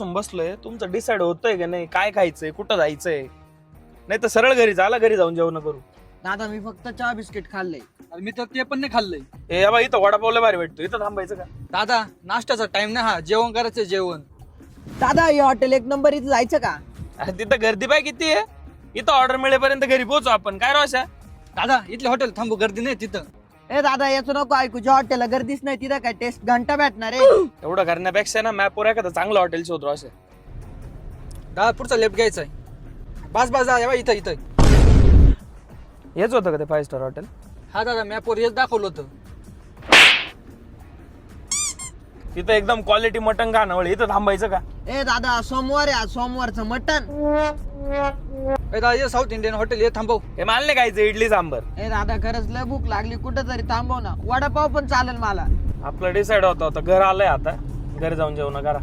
बसलोय, तुमचं डिसाइड होतंय का नाही, काय खायचंय, कुठं जायचंय? नाही तर सरळ घरी झाला, घरी जाऊन जेवण करू. दादा मी फक्त चहा बिस्किट खाल्लंय. अरे मी तर ते पण नाही खाल्लंय. ए बा, इथं वडापावला भारी भेटतो, इथं थांबायचं का? दादा नाश्त्याचा टाइम नाही हा, जेवण करायचं जेवण. दादा हे हॉटेल एक नंबर, इथं जायचं का? अरे तिथं गर्दी पाय किती आहे. इथं ऑर्डर मिळेपर्यंत घरी पोहोचू आपण, काय रोशा? दादा इथले हॉटेल थांबू, गर्दी नाही तिथं. ए दादा याचं नको ऐकू, ज्या हॉटेलला गर्दीच नाही तिथं काय टेस्ट घंटा भेटणार आहे. एवढं करण्यापेक्षा ना मॅपवर एखादं चांगलं हॉटेल शोध रोशा. दादा पुढचा लेफ्ट घ्यायचा आहे. बस बस दादा इथं इथं. हेच होतं का ते 5 स्टार हॉटेल? हा दादा मॅपवर हेच दाखवलं होतं. तिथं एकदम क्वालिटी मटन खाणं, इथं थांबायचं का? ए दादा सोमवार आहे आज, सोमवारचं मटन. ए दादा हे साऊथ इंडियन हॉटेल हे थांबव. हे माल नाही खायचं, इडली सांबर. ए दादा खरंच लय भूक लागली, कुठं तरी थांबव ना, वडापाव पण चालेल मला. आपलं डिसाइड होतं घर आलंय, आता घरी जाऊन जेवण करा.